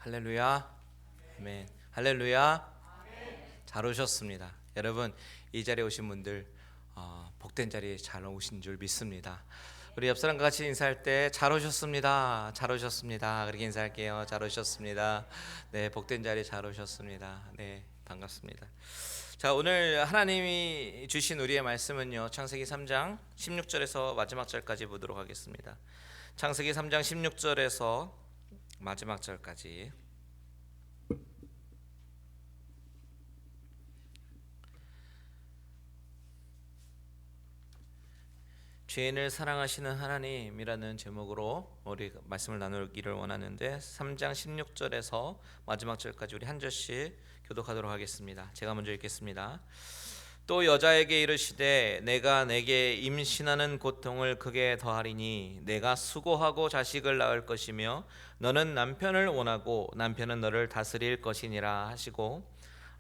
할렐루야. 아멘. 할렐루야. 잘 오셨습니다. 여러분, 이 자리에 오신 분들 복된 자리에 잘 오신 줄 믿습니다. 우리 옆 사람과 같이 인사할 때 잘 오셨습니다. 잘 오셨습니다. 그렇게 인사할게요. 잘 오셨습니다. 네, 복된 자리에 잘 오셨습니다. 네, 반갑습니다. 자, 오늘 하나님이 주신 우리의 말씀은요, 창세기 3장 16절에서 마지막 절까지 보도록 하겠습니다. 창세기 3장 16절에서 마지막 절까지. 죄인을 사랑하시는 하나님이라는 제목으로 우리 말씀을 나누기를 원하는데, 3장 16절에서 마지막 절까지 우리 한 절씩 교독하도록 하겠습니다. 제가 먼저 읽겠습니다. 또 여자에게 이르시되 내가 내게 임신하는 고통을 크게 더하리니 내가 수고하고 자식을 낳을 것이며 너는 남편을 원하고 남편은 너를 다스릴 것이니라 하시고,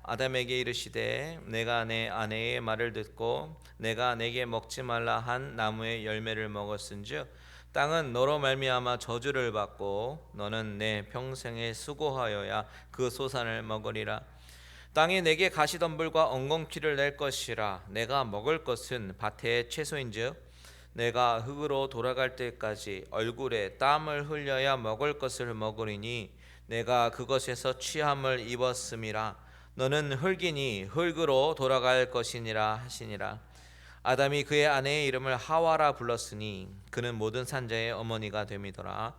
아담에게 이르시되 내가 내 아내의 말을 듣고 내가 내게 먹지 말라 한 나무의 열매를 먹었은즉 땅은 너로 말미암아 저주를 받고 너는 내 평생에 수고하여야 그 소산을 먹으리라. 땅이 내게 가시덤불과 엉겅퀴를 낼 것이라. 내가 먹을 것은 밭의 채소인즉 내가 흙으로 돌아갈 때까지 얼굴에 땀을 흘려야 먹을 것을 먹으리니 내가 그것에서 취함을 입었음이라. 너는 흙이니 흙으로 돌아갈 것이니라 하시니라. 아담이 그의 아내의 이름을 하와라 불렀으니 그는 모든 산자의 어머니가 됨이더라.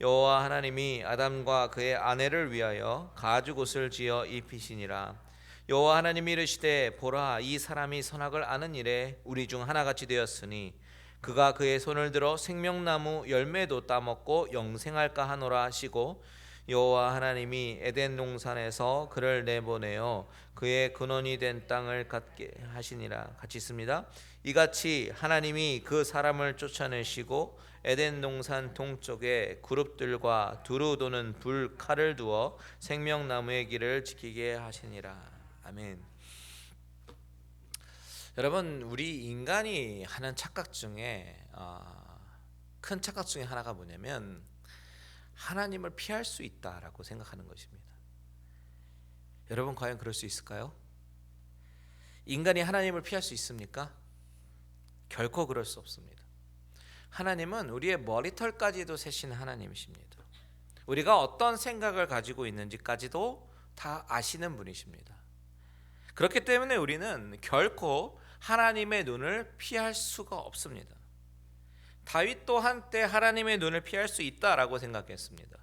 여호와 하나님이 아담과 그의 아내를 위하여 가죽옷을 지어 입히시니라. 여호와 하나님이 이르시되 보라, 이 사람이 선악을 아는 일에 우리 중 하나같이 되었으니 그가 그의 손을 들어 생명나무 열매도 따먹고 영생할까 하노라 하시고, 여호와 하나님이 에덴 동산에서 그를 내보내어 그의 근원이 된 땅을 갖게 하시니라. 같이 있습니다. 이같이 하나님이 그 사람을 쫓아내시고 에덴 동산 동쪽에 그룹들과 두루 도는 불 칼을 두어 생명나무의 길을 지키게 하시니라. 아멘. 여러분, 우리 인간이 하는 착각 중에 큰 착각 중에 하나가 뭐냐면 하나님을 피할 수 있다라고 생각하는 것입니다. 여러분, 과연 그럴 수 있을까요? 인간이 하나님을 피할 수 있습니까? 결코 그럴 수 없습니다. 하나님은 우리의 머리털까지도 세신 하나님이십니다. 우리가 어떤 생각을 가지고 있는지까지도 다 아시는 분이십니다. 그렇기 때문에 우리는 결코 하나님의 눈을 피할 수가 없습니다. 다윗도 한때 하나님의 눈을 피할 수 있다라고 생각했습니다.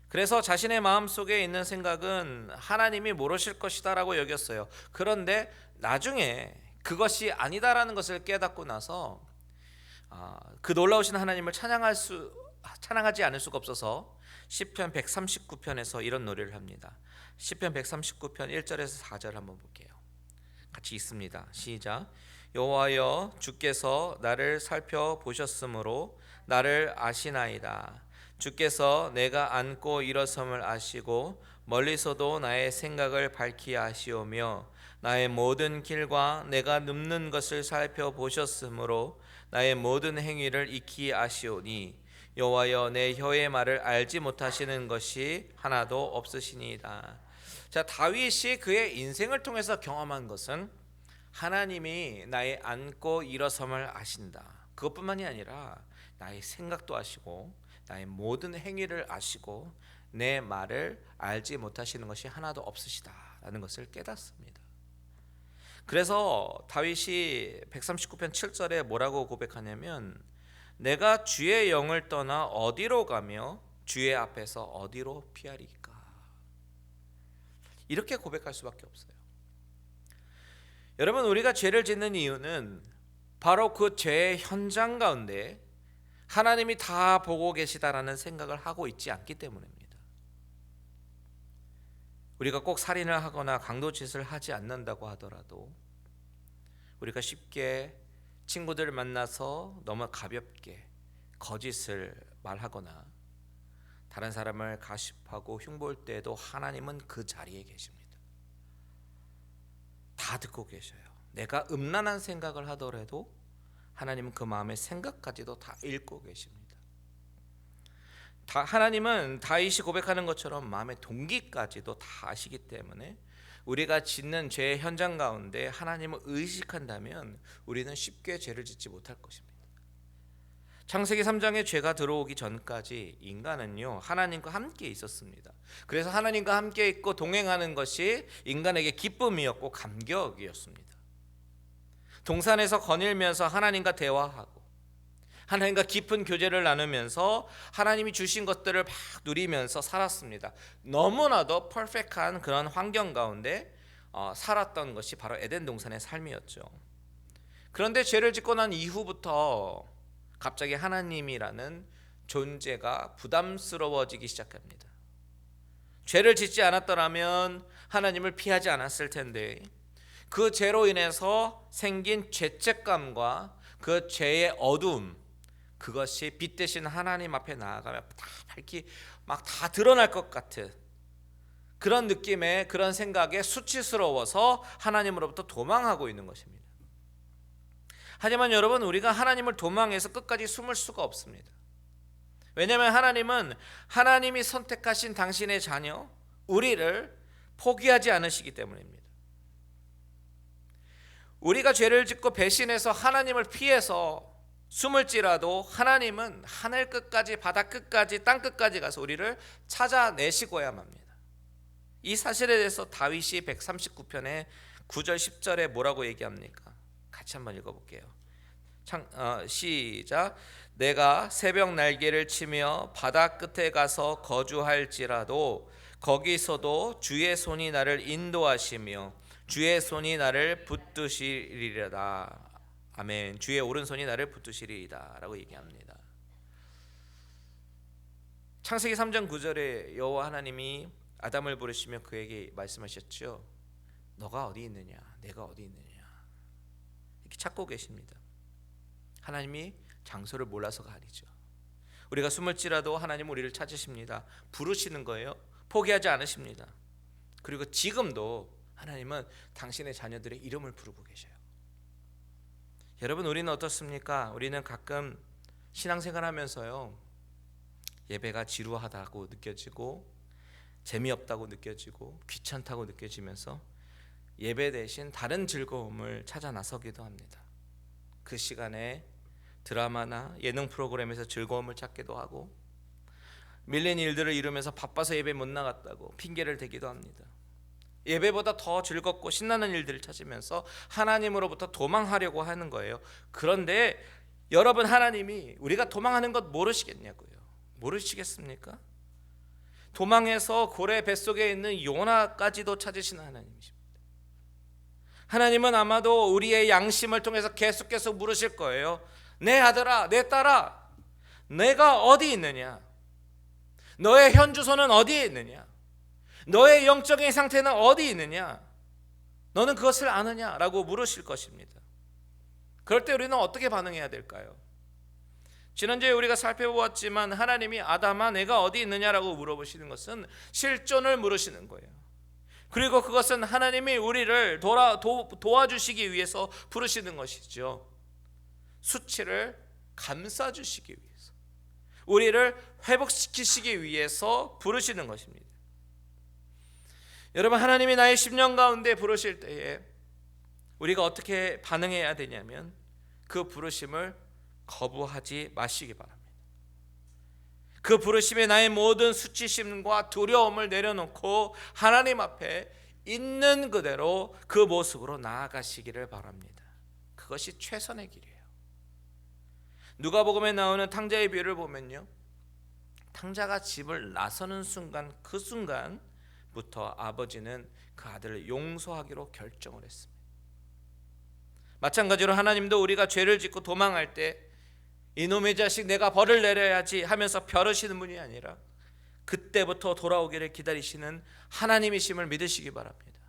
그래서 자신의 마음속에 있는 생각은 하나님이 모르실 것이다라고 여겼어요. 그런데 나중에 그것이 아니다라는 것을 깨닫고 나서 그 놀라우신 하나님을 찬양하지 않을 수가 없어서 시편 139편에서 이런 노래를 합니다. 시편 139편 1절에서 4절 한번 볼게요. 같이 읽습니다. 시작. 여호와여, 주께서 나를 살펴보셨으므로 나를 아시나이다. 주께서 내가 앉고 일어섬을 아시고 멀리서도 나의 생각을 밝히 아시오며 나의 모든 길과 내가 눕는 것을 살펴보셨으므로 나의 모든 행위를 익히 아시오니 여호와여, 내 혀의 말을 알지 못하시는 것이 하나도 없으시니이다. 자, 다윗이 그의 인생을 통해서 경험한 것은 하나님이 나의 앉고 일어섬을 아신다. 그것뿐만이 아니라 나의 생각도 아시고 나의 모든 행위를 아시고 내 말을 알지 못하시는 것이 하나도 없으시다라는 것을 깨닫습니다. 그래서 다윗이 139편 7절에 뭐라고 고백하냐면 내가 주의 영을 떠나 어디로 가며 주의 앞에서 어디로 피하리까, 이렇게 고백할 수밖에 없어요. 여러분, 우리가 죄를 짓는 이유는 바로 그 죄의 현장 가운데 하나님이 다 보고 계시다라는 생각을 하고 있지 않기 때문입니다. 우리가 꼭 살인을 하거나 강도짓을 하지 않는다고 하더라도 우리가 쉽게 친구들을 만나서 너무 가볍게 거짓을 말하거나 다른 사람을 가십하고 흉볼 때에도 하나님은 그 자리에 계십니다. 다 듣고 계셔요. 내가 음란한 생각을 하더라도 하나님은 그 마음의 생각까지도 다 읽고 계십니다. 하나님은 다윗이 고백하는 것처럼 마음의 동기까지도 다 아시기 때문에 우리가 짓는 죄의 현장 가운데 하나님을 의식한다면 우리는 쉽게 죄를 짓지 못할 것입니다. 창세기 3장에 죄가 들어오기 전까지 인간은요 하나님과 함께 있었습니다. 그래서 하나님과 함께 있고 동행하는 것이 인간에게 기쁨이었고 감격이었습니다. 동산에서 거닐면서 하나님과 대화하고 하나님과 깊은 교제를 나누면서 하나님이 주신 것들을 막 누리면서 살았습니다. 너무나도 퍼펙트한 그런 환경 가운데 살았던 것이 바로 에덴 동산의 삶이었죠. 그런데 죄를 짓고 난 이후부터 갑자기 하나님이라는 존재가 부담스러워지기 시작합니다. 죄를 짓지 않았더라면 하나님을 피하지 않았을 텐데 그 죄로 인해서 생긴 죄책감과 그 죄의 어두움, 그것이 빛 대신 하나님 앞에 나아가면 다 밝히 막 다 드러날 것 같은 그런 느낌의 그런 생각에 수치스러워서 하나님으로부터 도망하고 있는 것입니다. 하지만 여러분, 우리가 하나님을 도망해서 끝까지 숨을 수가 없습니다. 왜냐하면 하나님은 하나님이 선택하신 당신의 자녀 우리를 포기하지 않으시기 때문입니다. 우리가 죄를 짓고 배신해서 하나님을 피해서 숨을지라도 하나님은 하늘 끝까지 바다 끝까지 땅 끝까지 가서 우리를 찾아내시고야 합니다. 이 사실에 대해서 다윗이 139편의 9절 10절에 뭐라고 얘기합니까? 같이 한번 읽어볼게요. 시작. 내가 새벽 날개를 치며 바다 끝에 가서 거주할지라도 거기서도 주의 손이 나를 인도하시며 주의 손이 나를 붙드시리라. 아멘. 주의 오른손이 나를 붙드시리이다 라고 얘기합니다. 창세기 3장 9절에 여호와 하나님이 아담을 부르시며 그에게 말씀하셨죠. 너가 어디 있느냐, 내가 어디 있느냐, 이렇게 찾고 계십니다. 하나님이 장소를 몰라서가 아니죠. 우리가 숨을지라도 하나님은 우리를 찾으십니다. 부르시는 거예요. 포기하지 않으십니다. 그리고 지금도 하나님은 당신의 자녀들의 이름을 부르고 계셔요. 여러분, 우리는 어떻습니까? 우리는 가끔 신앙생활 하면서요 예배가 지루하다고 느껴지고 재미없다고 느껴지고 귀찮다고 느껴지면서 예배 대신 다른 즐거움을 찾아 나서기도 합니다. 그 시간에 드라마나 예능 프로그램에서 즐거움을 찾기도 하고 밀린 일들을 이루면서 바빠서 예배 못 나갔다고 핑계를 대기도 합니다. 예배보다 더 즐겁고 신나는 일들을 찾으면서 하나님으로부터 도망하려고 하는 거예요. 그런데 여러분, 하나님이 우리가 도망하는 것 모르시겠냐고요. 모르시겠습니까? 도망해서 고래 뱃속에 있는 요나까지도 찾으시는 하나님이십니다. 하나님은 아마도 우리의 양심을 통해서 계속 물으실 거예요. 내 아들아, 내 딸아, 내가 어디 있느냐? 너의 현주소는 어디에 있느냐? 너의 영적인 상태는 어디 있느냐? 너는 그것을 아느냐? 라고 물으실 것입니다. 그럴 때 우리는 어떻게 반응해야 될까요? 지난주에 우리가 살펴보았지만 하나님이 아담아 내가 어디 있느냐라고 물어보시는 것은 실존을 물으시는 거예요. 그리고 그것은 하나님이 우리를 도와주시기 위해서 부르시는 것이죠. 수치를 감싸주시기 위해서, 우리를 회복시키시기 위해서 부르시는 것입니다. 여러분, 하나님이 나의 심령 가운데 부르실 때에 우리가 어떻게 반응해야 되냐면 그 부르심을 거부하지 마시기 바랍니다. 그 부르심에 나의 모든 수치심과 두려움을 내려놓고 하나님 앞에 있는 그대로 그 모습으로 나아가시기를 바랍니다. 그것이 최선의 길이에요. 누가복음에 나오는 탕자의 비유를 보면요, 탕자가 집을 나서는 순간, 그 순간부터 아버지는 그 아들을 용서하기로 결정을 했습니다. 마찬가지로 하나님도 우리가 죄를 짓고 도망할 때 이놈의 자식 내가 벌을 내려야지 하면서 벼르시는 분이 아니라 그때부터 돌아오기를 기다리시는 하나님이심을 믿으시기 바랍니다.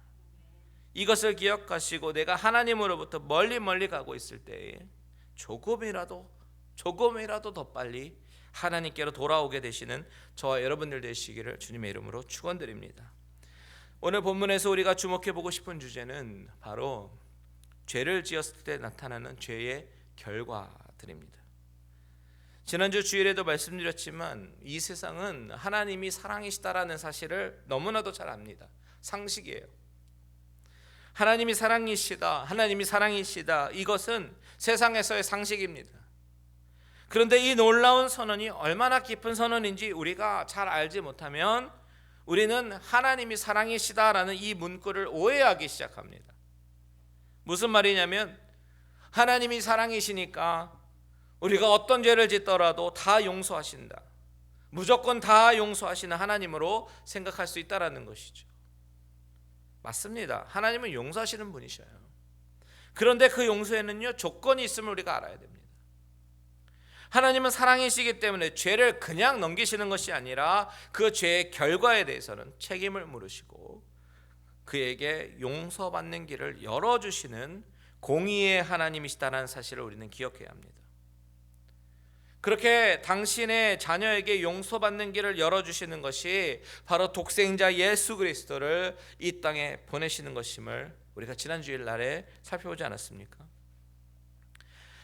이것을 기억하시고 내가 하나님으로부터 멀리 가고 있을 때에 조금이라도 더 빨리 하나님께로 돌아오게 되시는 저와 여러분들 되시기를 주님의 이름으로 축원드립니다. 오늘 본문에서 우리가 주목해 보고 싶은 주제는 바로 죄를 지었을 때 나타나는 죄의 결과들입니다. 지난주 주일에도 말씀드렸지만 이 세상은 하나님이 사랑이시다라는 사실을 너무나도 잘 압니다. 상식이에요. 하나님이 사랑이시다, 하나님이 사랑이시다, 이것은 세상에서의 상식입니다. 그런데 이 놀라운 선언이 얼마나 깊은 선언인지 우리가 잘 알지 못하면 우리는 하나님이 사랑이시다라는 이 문구를 오해하기 시작합니다. 무슨 말이냐면 하나님이 사랑이시니까 우리가 어떤 죄를 짓더라도 다 용서하신다, 무조건 다 용서하시는 하나님으로 생각할 수 있다라는 것이죠. 맞습니다. 하나님은 용서하시는 분이셔요. 그런데 그 용서에는요, 조건이 있음을 우리가 알아야 됩니다. 하나님은 사랑이시기 때문에 죄를 그냥 넘기시는 것이 아니라 그 죄의 결과에 대해서는 책임을 물으시고 그에게 용서받는 길을 열어주시는 공의의 하나님이시다는 사실을 우리는 기억해야 합니다. 그렇게 당신의 자녀에게 용서받는 길을 열어주시는 것이 바로 독생자 예수 그리스도를 이 땅에 보내시는 것임을 우리가 지난 주일날에 살펴보지 않았습니까?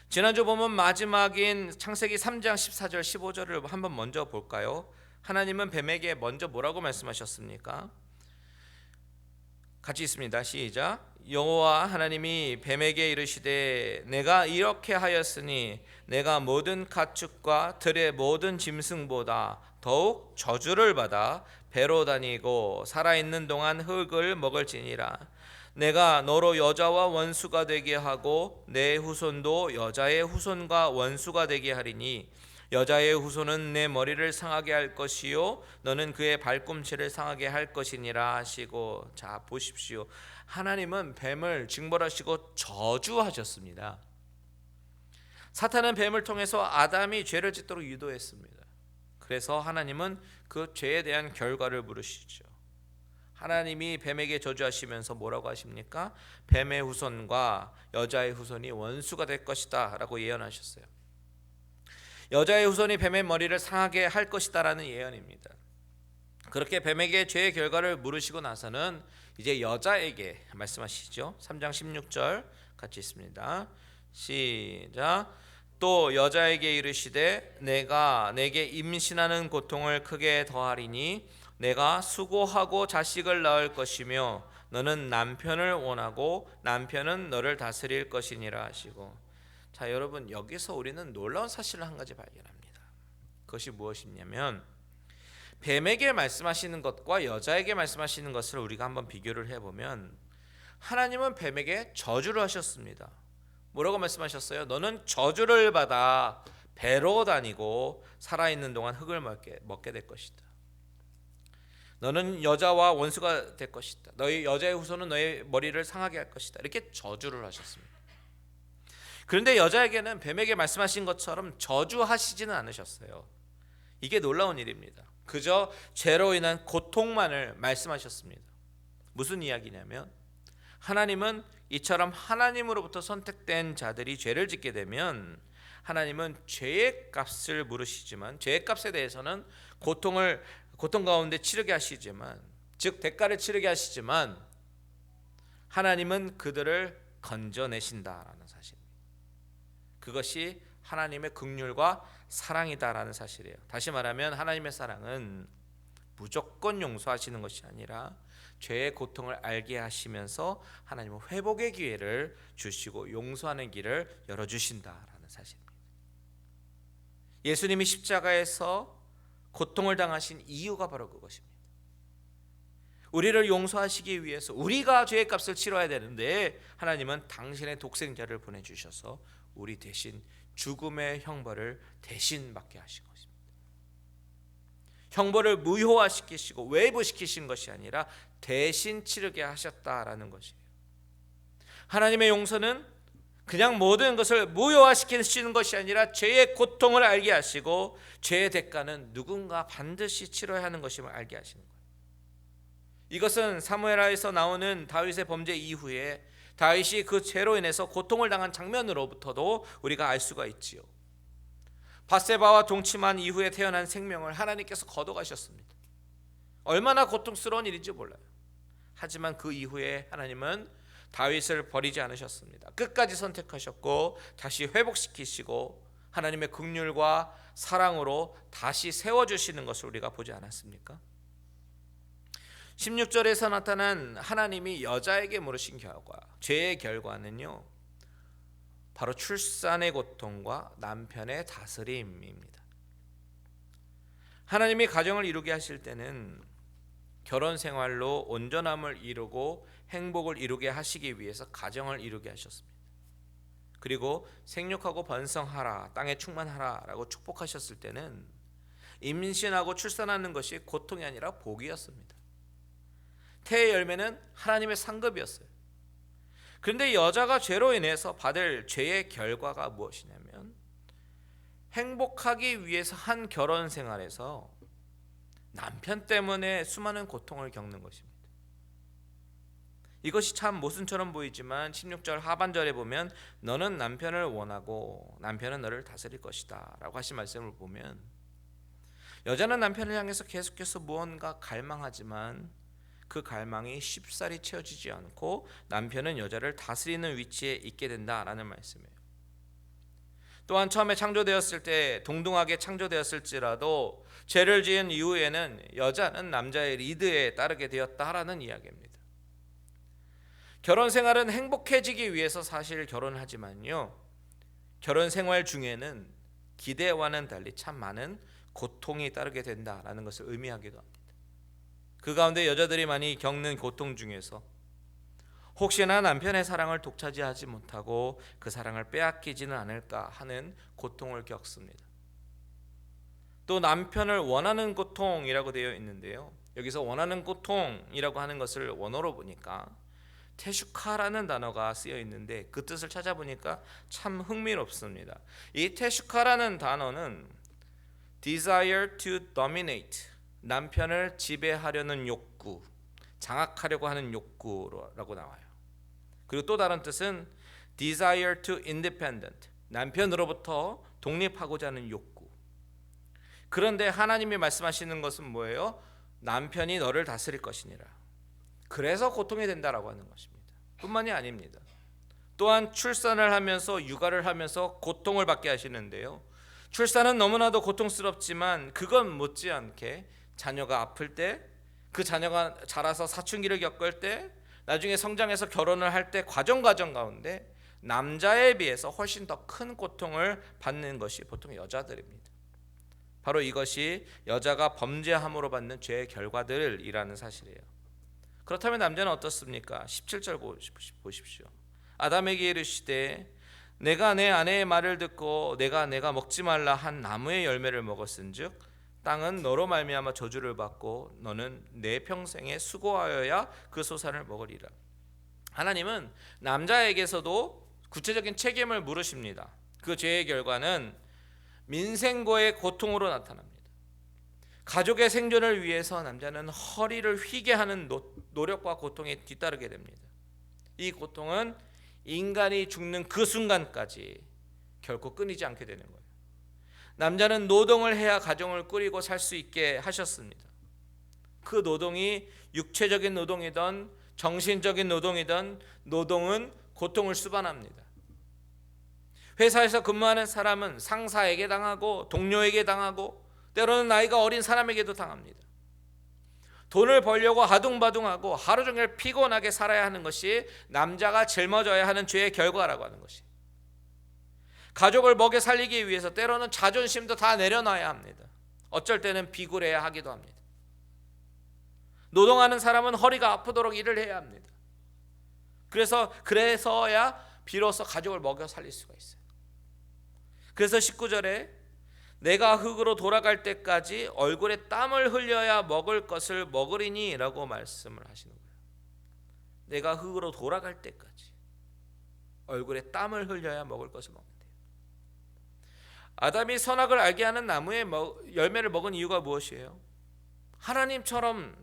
지난주 보면 마지막인 창세기 3장 14절 15절을 한번 먼저 볼까요? 하나님은 뱀에게 먼저 뭐라고 말씀하셨습니까? 같이 있습니다. 시작. 여호와 하나님이 뱀에게 이르시되 내가 이렇게 하였으니 내가 모든 가축과 들의 모든 짐승보다 더욱 저주를 받아 배로 다니고 살아있는 동안 흙을 먹을지니라. 내가 너로 여자와 원수가 되게 하고 내 후손도 여자의 후손과 원수가 되게 하리니 여자의 후손은 내 머리를 상하게 할 것이요 너는 그의 발꿈치를 상하게 할 것이니라 하시고, 자 보십시오. 하나님은 뱀을 징벌하시고 저주하셨습니다. 사탄은 뱀을 통해서 아담이 죄를 짓도록 유도했습니다. 그래서 하나님은 그 죄에 대한 결과를 물으시죠. 하나님이 뱀에게 저주하시면서 뭐라고 하십니까? 뱀의 후손과 여자의 후손이 원수가 될 것이다 라고 예언하셨어요. 여자의 후손이 뱀의 머리를 상하게 할 것이다 라는 예언입니다. 그렇게 뱀에게 죄의 결과를 물으시고 나서는 이제 여자에게 말씀하시죠. 3장 16절 같이 있습니다. 시작. 또 여자에게 이르시되 내가 내게 임신하는 고통을 크게 더하리니 내가 수고하고 자식을 낳을 것이며 너는 남편을 원하고 남편은 너를 다스릴 것이니라 하시고. 자 여러분, 여기서 우리는 놀라운 사실을 한 가지 발견합니다. 그것이 무엇이냐면 뱀에게 말씀하시는 것과 여자에게 말씀하시는 것을 우리가 한번 비교를 해보면 하나님은 뱀에게 저주를 하셨습니다. 뭐라고 말씀하셨어요? 너는 저주를 받아 배로 다니고 살아있는 동안 흙을 먹게 될 것이다. 너는 여자와 원수가 될 것이다. 너희 여자의 후손은 너의 머리를 상하게 할 것이다. 이렇게 저주를 하셨습니다. 그런데 여자에게는 뱀에게 말씀하신 것처럼 저주하시지는 않으셨어요. 이게 놀라운 일입니다. 그저 죄로 인한 고통만을 말씀하셨습니다. 무슨 이야기냐면 하나님은 이처럼 하나님으로부터 선택된 자들이 죄를 짓게 되면 하나님은 죄의 값을 물으시지만 죄의 값에 대해서는 고통 가운데 치르게 하시지만, 즉 대가를 치르게 하시지만 하나님은 그들을 건져내신다라는 사실입니다. 그것이 하나님의 긍휼과 사랑이다라는 사실이에요. 다시 말하면 하나님의 사랑은 무조건 용서하시는 것이 아니라 죄의 고통을 알게 하시면서 하나님은 회복의 기회를 주시고 용서하는 길을 열어주신다라는 사실입니다. 예수님이 십자가에서 고통을 당하신 이유가 바로 그것입니다. 우리를 용서하시기 위해서 우리가 죄의 값을 치러야 되는데 하나님은 당신의 독생자를 보내주셔서 우리 대신 죽음의 형벌을 대신 받게 하신 것입니다. 형벌을 무효화시키시고 웨이브시키신 것이 아니라 대신 치르게 하셨다라는 것이에요. 하나님의 용서는 그냥 모든 것을 무효화시키시는 것이 아니라 죄의 고통을 알게 하시고 죄의 대가는 누군가 반드시 치러야 하는 것임을 알게 하시는 거예요. 이것은 사무엘하에서 나오는 다윗의 범죄 이후에 다윗이 그 죄로 인해서 고통을 당한 장면으로부터도 우리가 알 수가 있지요. 밧세바와 동침한 이후에 태어난 생명을 하나님께서 걷어가셨습니다. 얼마나 고통스러운 일인지 몰라요. 하지만 그 이후에 하나님은 다윗을 버리지 않으셨습니다. 끝까지 선택하셨고 다시 회복시키시고 하나님의 긍휼과 사랑으로 다시 세워주시는 것을 우리가 보지 않았습니까? 16절에서 나타난 하나님이 여자에게 물으신 결과, 죄의 결과는요, 바로 출산의 고통과 남편의 다스림입니다. 하나님이 가정을 이루게 하실 때는 결혼 생활로 온전함을 이루고 행복을 이루게 하시기 위해서 가정을 이루게 하셨습니다. 그리고 생육하고 번성하라, 땅에 충만하라 라고 축복하셨을 때는 임신하고 출산하는 것이 고통이 아니라 복이었습니다. 태의 열매는 하나님의 상급이었어요. 그런데 여자가 죄로 인해서 받을 죄의 결과가 무엇이냐면 행복하기 위해서 한 결혼 생활에서 남편 때문에 수많은 고통을 겪는 것입니다. 이것이 참 모순처럼 보이지만 16절 하반절에 보면 너는 남편을 원하고 남편은 너를 다스릴 것이다 라고 하신 말씀을 보면 여자는 남편을 향해서 계속해서 무언가 갈망하지만 그 갈망이 쉽사리 채워지지 않고 남편은 여자를 다스리는 위치에 있게 된다라는 말씀이에요. 또한 처음에 창조되었을 때 동등하게 창조되었을지라도 죄를 지은 이후에는 여자는 남자의 리드에 따르게 되었다라는 이야기입니다. 결혼 생활은 행복해지기 위해서 사실 결혼을 하지만요, 결혼 생활 중에는 기대와는 달리 참 많은 고통이 따르게 된다라는 것을 의미하기도 합니다. 그 가운데 여자들이 많이 겪는 고통 중에서 혹시나 남편의 사랑을 독차지하지 못하고 그 사랑을 빼앗기지는 않을까 하는 고통을 겪습니다. 또 남편을 원하는 고통이라고 되어 있는데요, 여기서 원하는 고통이라고 하는 것을 원어로 보니까 테슈카라는 단어가 쓰여 있는데 그 뜻을 찾아보니까 참 흥미롭습니다. 이 테슈카라는 단어는 desire to dominate, 남편을 지배하려는 욕구, 장악하려고 하는 욕구라고 나와요. 그리고 또 다른 뜻은 desire to independent, 남편으로부터 독립하고자 하는 욕구. 그런데 하나님이 말씀하시는 것은 뭐예요? 남편이 너를 다스릴 것이니라. 그래서 고통이 된다라고 하는 것입니다. 뿐만이 아닙니다. 또한 출산을 하면서 육아를 하면서 고통을 받게 하시는데요, 출산은 너무나도 고통스럽지만 그건 못지않게 자녀가 아플 때, 그 자녀가 자라서 사춘기를 겪을 때, 나중에 성장해서 결혼을 할 때 과정 가운데 남자에 비해서 훨씬 더 큰 고통을 받는 것이 보통 여자들입니다. 바로 이것이 여자가 범죄함으로 받는 죄의 결과들이라는 사실이에요. 그렇다면 남자는 어떻습니까? 17절 보십시오. 아담에게 이르시되 내가 내 아내의 말을 듣고 내가 먹지 말라 한 나무의 열매를 먹었은즉 땅은 너로 말미암아 저주를 받고 너는 내 평생에 수고하여야 그 소산을 먹으리라. 하나님은 남자에게서도 구체적인 책임을 물으십니다. 그 죄의 결과는 민생고의 고통으로 나타납니다. 가족의 생존을 위해서 남자는 허리를 휘게 하는 노력과 고통에 뒤따르게 됩니다. 이 고통은 인간이 죽는 그 순간까지 결코 끊이지 않게 되는 거예요. 남자는 노동을 해야 가정을 꾸리고 살 수 있게 하셨습니다. 그 노동이 육체적인 노동이든 정신적인 노동이든 노동은 고통을 수반합니다. 회사에서 근무하는 사람은 상사에게 당하고 동료에게 당하고 때로는 나이가 어린 사람에게도 당합니다. 돈을 벌려고 아둥바둥하고 하루 종일 피곤하게 살아야 하는 것이 남자가 짊어져야 하는 죄의 결과라고 하는 것이, 가족을 먹여 살리기 위해서 때로는 자존심도 다 내려놔야 합니다. 어쩔 때는 비굴해야 하기도 합니다. 노동하는 사람은 허리가 아프도록 일을 해야 합니다. 그래서야 비로소 가족을 먹여 살릴 수가 있어요. 그래서 19절에 내가 흙으로 돌아갈 때까지 얼굴에 땀을 흘려야 먹을 것을 먹으리니 라고 말씀을 하시는 거예요. 내가 흙으로 돌아갈 때까지 얼굴에 땀을 흘려야 먹을 것을 먹는데요. 아담이 선악을 알게 하는 나무의 열매를 먹은 이유가 무엇이에요? 하나님처럼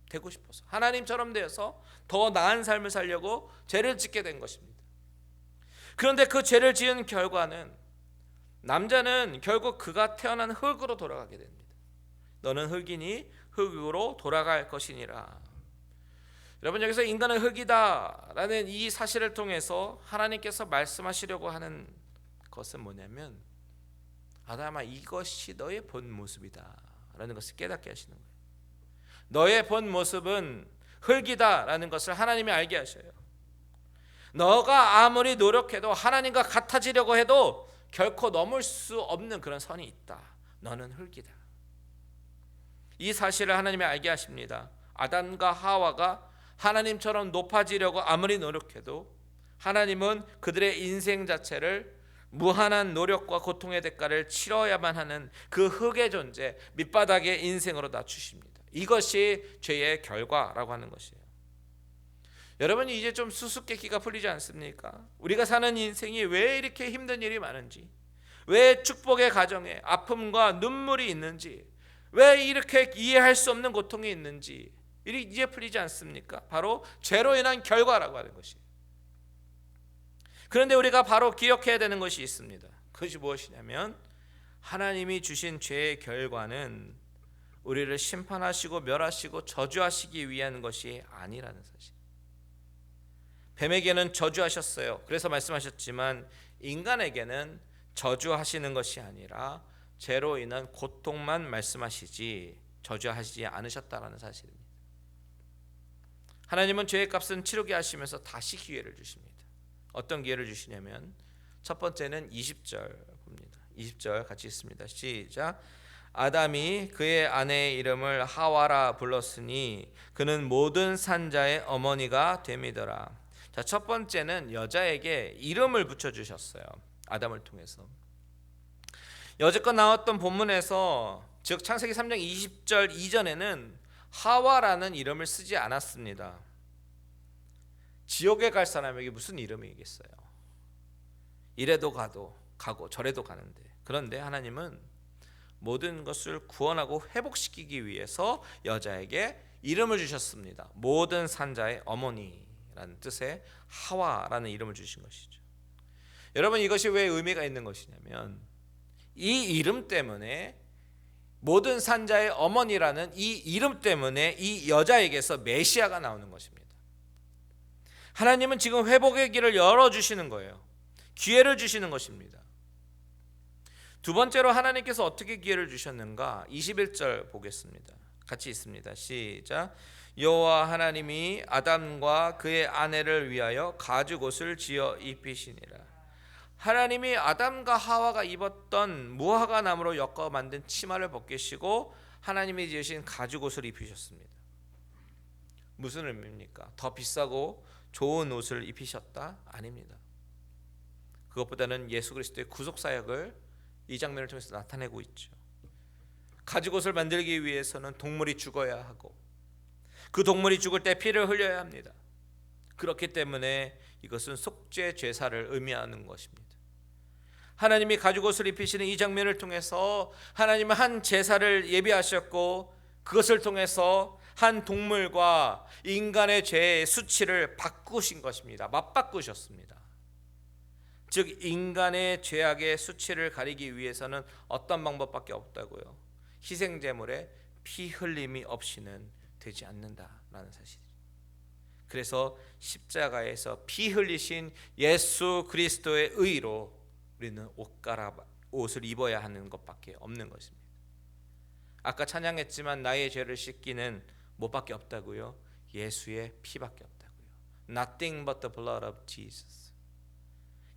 되고 싶어서, 하나님처럼 되어서 더 나은 삶을 살려고 죄를 짓게 된 것입니다. 그런데 그 죄를 지은 결과는 남자는 결국 그가 태어난 흙으로 돌아가게 됩니다. 너는 흙이니 흙으로 돌아갈 것이니라. 여러분, 여기서 인간은 흙이다라는 이 사실을 통해서 하나님께서 말씀하시려고 하는 것은 뭐냐면 아담아, 이것이 너의 본 모습이다 라는 것을 깨닫게 하시는 거예요. 너의 본 모습은 흙이다 라는 것을 하나님이 알게 하셔요. 너가 아무리 노력해도 하나님과 같아지려고 해도 결코 넘을 수 없는 그런 선이 있다. 너는 흙이다. 이 사실을 하나님이 알게 하십니다. 아담과 하와가 하나님처럼 높아지려고 아무리 노력해도 하나님은 그들의 인생 자체를 무한한 노력과 고통의 대가를 치러야만 하는 그 흙의 존재, 밑바닥의 인생으로 낮추십니다. 이것이 죄의 결과라고 하는 것이에요. 여러분이 이제 좀 수수께끼가 풀리지 않습니까? 우리가 사는 인생이 왜 이렇게 힘든 일이 많은지, 왜 축복의 가정에 아픔과 눈물이 있는지, 왜 이렇게 이해할 수 없는 고통이 있는지 이제 풀리지 않습니까? 바로 죄로 인한 결과라고 하는 것이에요. 그런데 우리가 바로 기억해야 되는 것이 있습니다. 그것이 무엇이냐면 하나님이 주신 죄의 결과는 우리를 심판하시고 멸하시고 저주하시기 위한 것이 아니라는 사실. 뱀에게는 저주하셨어요. 그래서 말씀하셨지만 인간에게는 저주하시는 것이 아니라 죄로 인한 고통만 말씀하시지 저주하시지 않으셨다라는 사실입니다. 하나님은 죄의 값은 치르게 하시면서 다시 기회를 주십니다. 어떤 기회를 주시냐면 첫 번째는 20절 봅니다. 20절 같이 읽습니다. 시작. 아담이 그의 아내의 이름을 하와라 불렀으니 그는 모든 산자의 어머니가 됨이더라. 자, 첫 번째는 여자에게 이름을 붙여주셨어요. 아담을 통해서. 여지껏 나왔던 본문에서 즉 창세기 3장 20절 이전에는 하와라는 이름을 쓰지 않았습니다. 지옥에 갈 사람에게 무슨 이름이겠어요? 이래도 가고 저래도 가는데, 그런데 하나님은 모든 것을 구원하고 회복시키기 위해서 여자에게 이름을 주셨습니다. 모든 산자의 어머니라는 뜻의 하와라는 이름을 주신 것이죠. 여러분, 이것이 왜 의미가 있는 것이냐면 이 이름 때문에, 모든 산자의 어머니라는 이 이름 때문에 이 여자에게서 메시아가 나오는 것입니다. 하나님은 지금 회복의 길을 열어주시는 거예요. 기회를 주시는 것입니다. 두 번째로 하나님께서 어떻게 기회를 주셨는가? 21절 보겠습니다. 같이 있습니다. 시작. 여호와 하나님이 아담과 그의 아내를 위하여 가죽옷을 지어 입히시니라. 하나님이 아담과 하와가 입었던 무화과 나무로 엮어 만든 치마를 벗기시고 하나님이 지으신 가죽옷을 입히셨습니다. 무슨 의미입니까? 더 비싸고 좋은 옷을 입히셨다? 아닙니다. 그것보다는 예수 그리스도의 구속 사역을 이 장면을 통해서 나타내고 있죠. 가죽옷을 만들기 위해서는 동물이 죽어야 하고 그 동물이 죽을 때 피를 흘려야 합니다. 그렇기 때문에 이것은 속죄 제사를 의미하는 것입니다. 하나님이 가죽옷을 입히시는 이 장면을 통해서 하나님은 한 제사를 예비하셨고 그것을 통해서 한 동물과 인간의 죄의 수치를 바꾸신 것입니다. 맞바꾸셨습니다. 즉 인간의 죄악의 수치를 가리기 위해서는 어떤 방법밖에 없다고요? 희생제물에 피 흘림이 없이는 되지 않는다라는 사실이죠. 그래서 십자가에서 피 흘리신 예수 그리스도의 의로 우리는 옷을 입어야 하는 것밖에 없는 것입니다. 아까 찬양했지만 나의 죄를 씻기는 뭐밖에 없다고요? 예수의 피밖에 없다고요. Nothing but the blood of Jesus.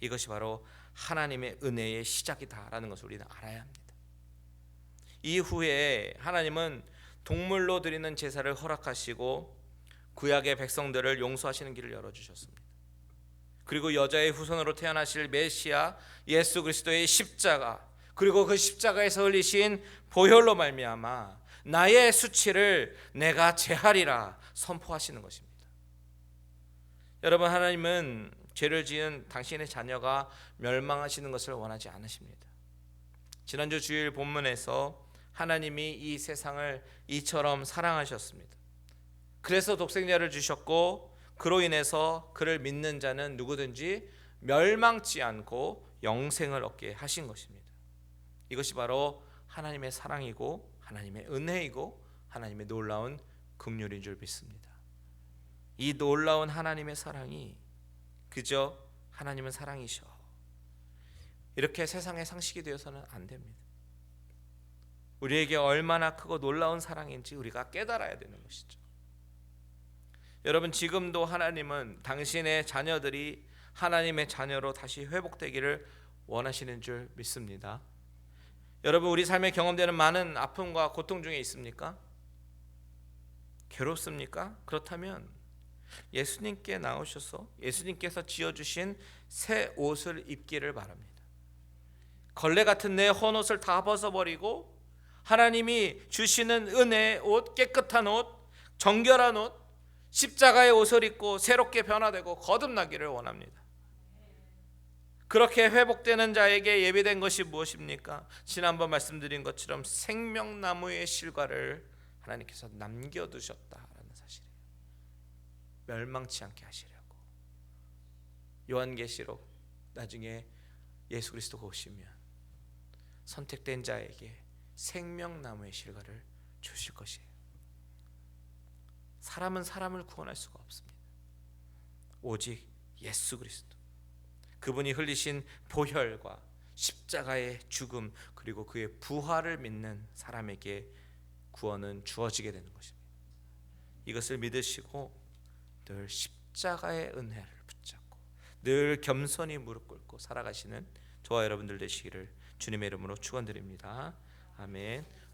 이것이 바로 하나님의 은혜의 시작이다라는 것을 우리는 알아야 합니다. 이후에 하나님은 동물로 드리는 제사를 허락하시고 구약의 백성들을 용서하시는 길을 열어주셨습니다. 그리고 여자의 후손으로 태어나실 메시아 예수 그리스도의 십자가, 그리고 그 십자가에서 흘리신 보혈로 말미암아 나의 수치를 내가 제하리라 선포하시는 것입니다. 여러분, 하나님은 죄를 지은 당신의 자녀가 멸망하시는 것을 원하지 않으십니다. 지난주 주일 본문에서 하나님이 이 세상을 이처럼 사랑하셨습니다. 그래서 독생자를 주셨고 그로 인해서 그를 믿는 자는 누구든지 멸망치 않고 영생을 얻게 하신 것입니다. 이것이 바로 하나님의 사랑이고 하나님의 은혜이고 하나님의 놀라운 긍휼인 줄 믿습니다. 이 놀라운 하나님의 사랑이 그저 하나님은 사랑이셔 이렇게 세상의 상식이 되어서는 안 됩니다. 우리에게 얼마나 크고 놀라운 사랑인지 우리가 깨달아야 되는 것이죠. 여러분, 지금도 하나님은 당신의 자녀들이 하나님의 자녀로 다시 회복되기를 원하시는 줄 믿습니다. 여러분, 우리 삶에 경험되는 많은 아픔과 고통 중에 있습니까? 괴롭습니까? 그렇다면 예수님께 나오셔서 예수님께서 지어주신 새 옷을 입기를 바랍니다. 걸레 같은 내 헌옷을 다 벗어버리고 하나님이 주시는 은혜의 옷, 깨끗한 옷, 정결한 옷, 십자가의 옷을 입고 새롭게 변화되고 거듭나기를 원합니다. 그렇게 회복되는 자에게 예비된 것이 무엇입니까? 지난번 말씀드린 것처럼 생명나무의 실과를 하나님께서 남겨두셨다라는 사실이에요. 멸망치 않게 하시려고. 요한계시록 나중에 예수 그리스도가 오시면 선택된 자에게 생명나무의 실과를 주실 것이에요. 사람은 사람을 구원할 수가 없습니다. 오직 예수 그리스도, 그분이 흘리신 보혈과 십자가의 죽음 그리고 그의 부활을 믿는 사람에게 구원은 주어지게 되는 것입니다. 이것을 믿으시고 늘 십자가의 은혜를 붙잡고 늘 겸손히 무릎 꿇고 살아가시는 저와 여러분들 되시기를 주님의 이름으로 축원드립니다. 아멘.